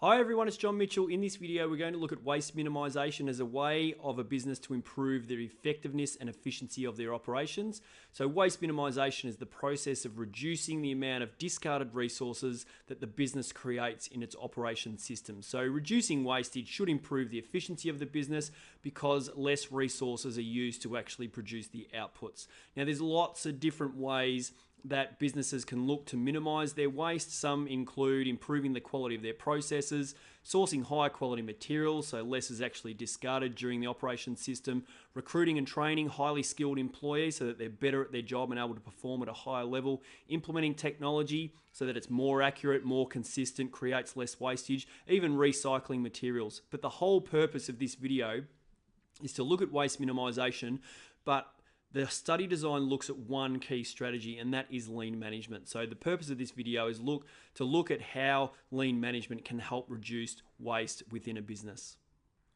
Hi everyone, it's John Mitchell. In this video, we're going to look at waste minimisation as a way of a business to improve their effectiveness and efficiency of their operations. So waste minimisation is the process of reducing the amount of discarded resources that the business creates in its operation system. So reducing wastage should improve the efficiency of the business because less resources are used to actually produce the outputs. Now there's lots of different ways that businesses can look to minimize their waste. Some include improving the quality of their processes, sourcing higher quality materials so less is actually discarded during the operation system, recruiting and training highly skilled employees so that they're better at their job and able to perform at a higher level, implementing technology so that it's more accurate, more consistent, creates less wastage, even recycling materials. But the whole purpose of this video is to look at waste minimization, but the study design looks at one key strategy, and that is lean management. So the purpose of this video is to look at how lean management can help reduce waste within a business.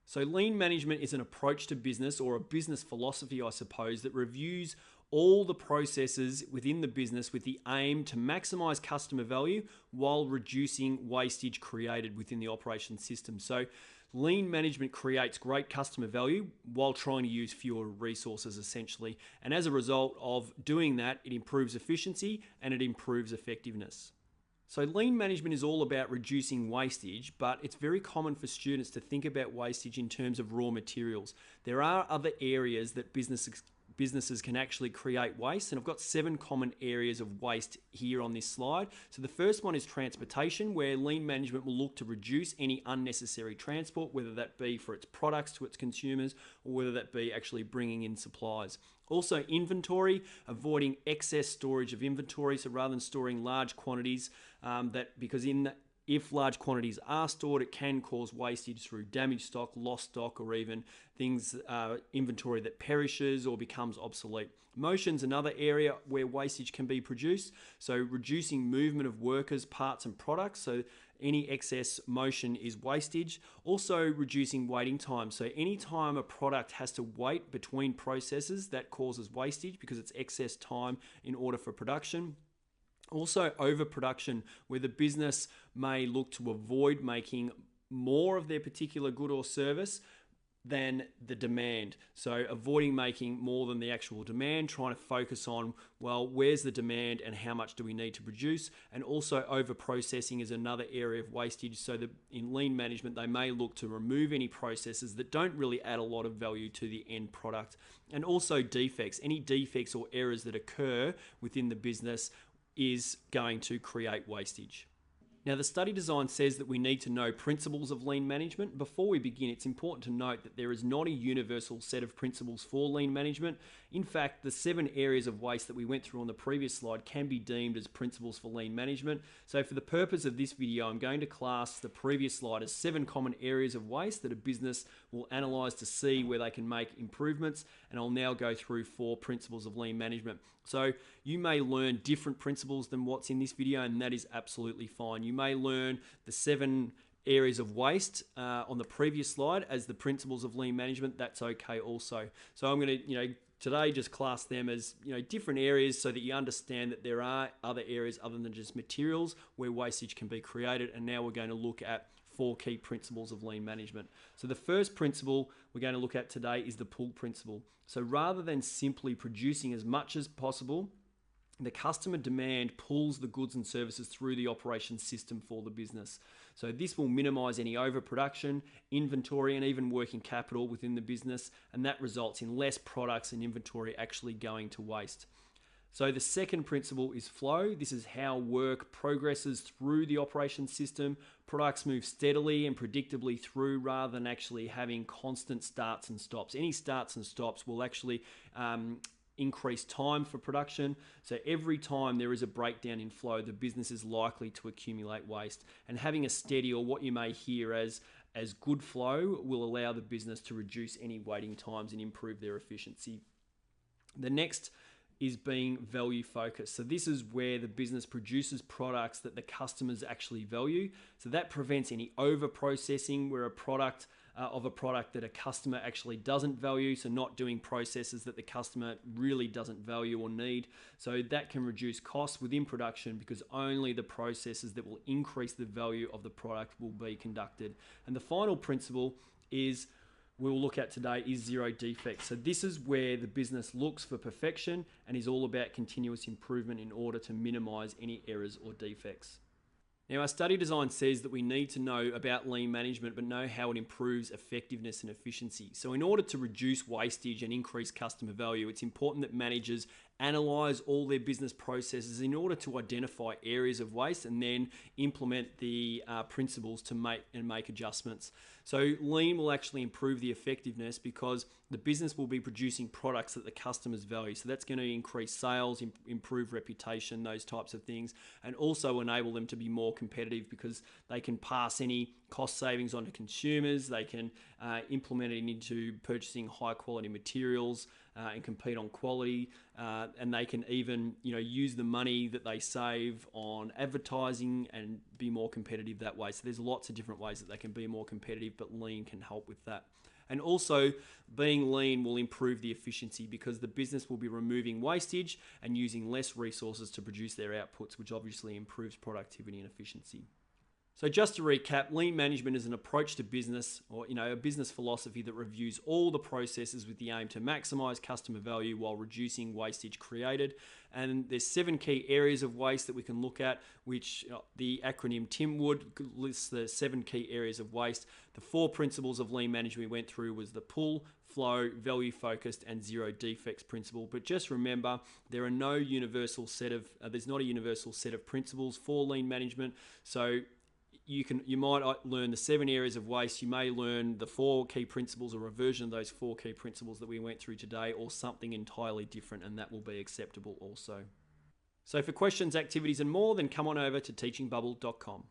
So lean management is an approach to business, or a business philosophy, I suppose, that reviews all the processes within the business with the aim to maximize customer value while reducing wastage created within the operation system. So lean management creates great customer value while trying to use fewer resources essentially. And as a result of doing that, it improves efficiency and it improves effectiveness. So lean management is all about reducing wastage, but it's very common for students to think about wastage in terms of raw materials. There are other areas that businesses can actually create waste, and I've got 7 common areas of waste here on this slide. So the first one is transportation, where lean management will look to reduce any unnecessary transport, whether that be for its products to its consumers or whether that be actually bringing in supplies. Also inventory, avoiding excess storage of inventory. So rather than storing large quantities, if large quantities are stored, it can cause wastage through damaged stock, lost stock, or even inventory that perishes or becomes obsolete. Motion's another area where wastage can be produced. So reducing movement of workers, parts, and products. So any excess motion is wastage. Also reducing waiting time. So any time a product has to wait between processes, that causes wastage because it's excess time in order for production. Also overproduction, where the business may look to avoid making more of their particular good or service than the demand. So avoiding making more than the actual demand, trying to focus on, well, where's the demand and how much do we need to produce? And also over-processing is another area of wastage. So that in lean management, they may look to remove any processes that don't really add a lot of value to the end product. And also defects, any defects or errors that occur within the business is going to create wastage. Now, the study design says that we need to know principles of lean management. Before we begin, it's important to note that there is not a universal set of principles for lean management. In fact, the 7 areas of waste that we went through on the previous slide can be deemed as principles for lean management. So for the purpose of this video, I'm going to class the previous slide as 7 common areas of waste that a business will analyze to see where they can make improvements. And I'll now go through 4 principles of lean management. So you may learn different principles than what's in this video, and that is absolutely fine. You may learn the 7 areas of waste on the previous slide as the principles of lean management. That's okay also. So I'm going to, today just class them as, different areas so that you understand that there are other areas other than just materials where wastage can be created. And now we're going to look at 4 key principles of lean management. So the first principle we're going to look at today is the pull principle. So rather than simply producing as much as possible, the customer demand pulls the goods and services through the operation system for the business. So this will minimize any overproduction, inventory, and even working capital within the business, and that results in less products and inventory actually going to waste. So the second principle is flow. This is how work progresses through the operation system. Products move steadily and predictably through rather than actually having constant starts and stops. Any starts and stops will actually increase time for production. So every time there is a breakdown in flow, the business is likely to accumulate waste. And having a steady, or what you may hear as good flow, will allow the business to reduce any waiting times and improve their efficiency. The next is being value focused. So this is where the business produces products that the customers actually value. So that prevents any over processing where a product that a customer actually doesn't value. So not doing processes that the customer really doesn't value or need. So that can reduce costs within production because only the processes that will increase the value of the product will be conducted. And the final principle we'll look at today is zero defects. So this is where the business looks for perfection and is all about continuous improvement in order to minimize any errors or defects. Now, our study design says that we need to know about lean management, but know how it improves effectiveness and efficiency. So in order to reduce wastage and increase customer value, it's important that managers analyze all their business processes in order to identify areas of waste and then implement the principles to make adjustments. So lean will actually improve the effectiveness because the business will be producing products that the customers value. So that's going to increase sales, improve reputation, those types of things, and also enable them to be more competitive because they can pass any cost savings on to consumers. They can implement it into purchasing high quality materials and compete on quality, and they can even use the money that they save on advertising and be more competitive that way. So there's lots of different ways that they can be more competitive, but lean can help with that. And also, being lean will improve the efficiency because the business will be removing wastage and using less resources to produce their outputs, which obviously improves productivity and efficiency. So just to recap, lean management is an approach to business or a business philosophy that reviews all the processes with the aim to maximize customer value while reducing wastage created. And there's 7 key areas of waste that we can look at, which the acronym TIMWOOD lists the 7 key areas of waste. The 4 principles of lean management we went through was the pull, flow, value focused, and zero defects principle. But just remember, there's not a universal set of principles for lean management. So you might learn the 7 areas of waste. You may learn the 4 key principles or a version of those 4 key principles that we went through today, or something entirely different, and that will be acceptable also. So for questions, activities, and more, then come on over to teachingbubble.com.